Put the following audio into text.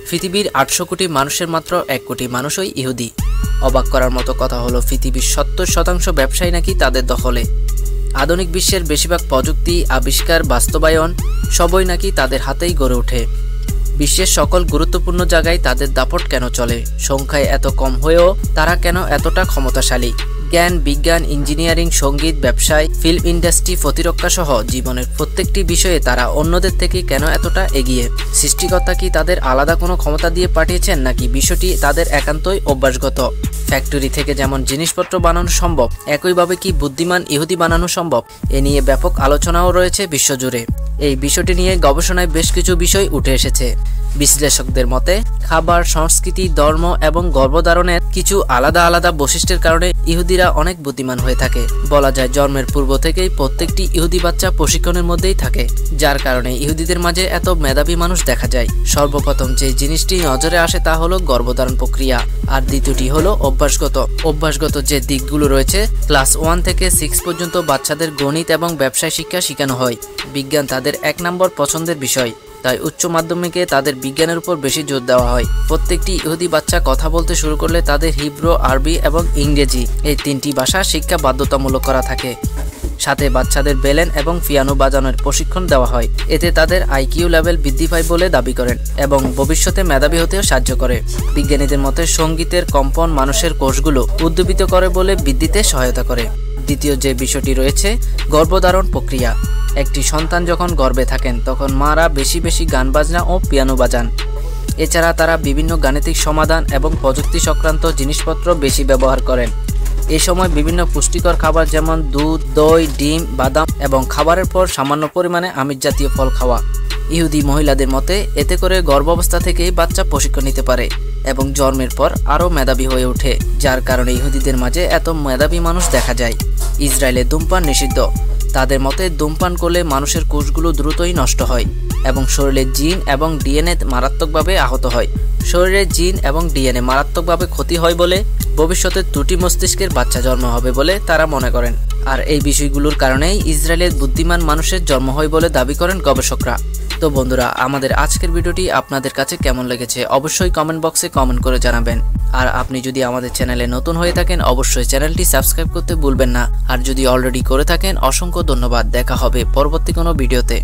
পৃথিবীর 800 কোটি মানুষের মাত্র 1 কোটি মানুষই ইহুদি। অবাক করার মতো কথা হলো পৃথিবীর 70% ব্যবসায়ী নাকি তাদের দখলে। আধুনিক বিশ্বের বেশিরভাগ প্রযুক্তি, আবিষ্কার, বাস্তবায়ন সবই নাকি তাদের হাতেই গড়ে ওঠে। বিশ্বের সকল গুরুত্বপূর্ণ জায়গায় তাদের দাপট কেন চলে? সংখ্যায় এত কম হয়েও তারা কেন এতটা ক্ষমতাশালী? জ্ঞান, বিজ্ঞান, ইঞ্জিনিয়ারিং, সঙ্গীত, ব্যবসায়, ফিল্ম ইন্ডাস্ট্রি, প্রতিরক্ষা সহ জীবনের প্রত্যেকটি বিষয়ে তারা অন্যদের থেকে কেন এতটা এগিয়ে? সৃষ্টিকর্তা কি তাদের আলাদা কোনো ক্ষমতা দিয়ে পাঠিয়েছেন, নাকি বিষয়টি তাদের একান্তই অভ্যাসগত? ফ্যাক্টরি থেকে যেমন জিনিসপত্র বানানো সম্ভব, একইভাবে কি বুদ্ধিমান ইহুদি বানানো সম্ভব? এ নিয়ে ব্যাপক আলোচনাও রয়েছে বিশ্বজুড়ে। এই বিষয়টি নিয়ে গবেষণায় বেশ কিছু বিষয় উঠে এসেছে। বিশ্লেষকদের মতে খাবার, সংস্কৃতি, ধর্ম এবং গর্ভধারণের কিছু আলাদা আলাদা বৈশিষ্ট্যের কারণে ইহুদিরা অনেক বুদ্ধিমান হয়ে থাকে। বলা যায় জন্মের পূর্ব থেকেই প্রত্যেকটি ইহুদি বাচ্চা প্রশিক্ষণের মধ্যেই থাকে, যার কারণে ইহুদিদের মাঝে এত মেধাবী মানুষ দেখা যায়। সর্বপ্রথম যে জিনিসটি নজরে আসে তা হলো গর্ভধারণ প্রক্রিয়া, আর দ্বিতীয়টি হলো অভ্যাসগত যে দিকগুলো রয়েছে। ক্লাস 1 থেকে 6 পর্যন্ত বাচ্চাদের গণিত এবং ব্যবসায় শিক্ষা শেখানো হয়। বিজ্ঞান তাদের 1 নম্বর পছন্দের বিষয়, তাই উচ্চ মাধ্যমিকে তাদের বিজ্ঞানের উপর বেশি জোর দেওয়া হয়। প্রত্যেকটি ইহুদি বাচ্চা কথা বলতে শুরু করলে তাদের হিব্রু, আরবি এবং ইংরেজি এই 3টি ভাষা শিক্ষা বাধ্যতামূলক করা থাকে। সাথে বাচ্চাদের বেলেন এবং পিয়ানো বাজানোর প্রশিক্ষণ দেওয়া হয়। এতে তাদের আইকিউ লেভেল বৃদ্ধি পায় বলে দাবি করেন এবং ভবিষ্যতে মেধাবী হতেও সাহায্য করে। বিজ্ঞানীদের মতে সঙ্গীতের কম্পন মানুষের কোষগুলো উদ্দীপিত করে বলে বৃদ্ধিতে সহায়তা করে। দ্বিতীয় যে বিষয়টি রয়েছে গর্ভধারণ প্রক্রিয়া। একটি সন্তান যখন গর্ভে থাকেন তখন মারা বেশি বেশি গান বাজনা ও পিয়ানো বাজান। এছাড়া তারা বিভিন্ন গাণিতিক সমাধান এবং প্রযুক্তি সংক্রান্ত জিনিসপত্র বেশি ব্যবহার করেন। এই সময় বিভিন্ন পুষ্টিকর খাবার যেমন দুধ, দই, ডিম, বাদাম এবং খাবারের পর সামান্য পরিমাণে আমিষ জাতীয় ফল খাওয়া। ইহুদি মহিলাদের মতে এতে করে গর্ভাবস্থা থেকেই বাচ্চা প্রশিক্ষণ নিতে পারে এবং জন্মের পর আরও মেধাবী হয়ে ওঠে, যার কারণে ইহুদিদের মাঝে এত মেধাবী মানুষ দেখা যায়। ইসরায়েলে ধূমপান নিষিদ্ধ। তাদের মতে ধূমপান করলে মানুষের কোষগুলো দ্রুতই নষ্ট হয় এবং শরীরের জিন এবং ডিএনএ মারাত্মকভাবে আহত হয়। শরীরের জিন এবং ডিএনএ মারাত্মকভাবে ক্ষতি হয় বলে ভবিষ্যতে ত্রুটি মস্তিষ্কের বাচ্চা জন্ম হবে বলে তারা মনে করেন। আর এই বিষয়গুলোর কারণেই ইসরায়েলের বুদ্ধিমান মানুষের জন্ম হয় বলে দাবি করেন গবেষকরা। তো বন্ধুরা, আমাদের আজকের ভিডিওটি আপনাদের কাছে কেমন লেগেছে অবশ্যই কমেন্ট বক্সে কমেন্ট করে জানাবেন। আর আপনি যদি আমাদের চ্যানেলে নতুন হয়ে থাকেন অবশ্যই চ্যানেলটি সাবস্ক্রাইব করতে ভুলবেন না। আর যদি অলরেডি করে থাকেন অসংখ্য ধন্যবাদ। দেখা হবে পরবর্তী কোনো ভিডিওতে।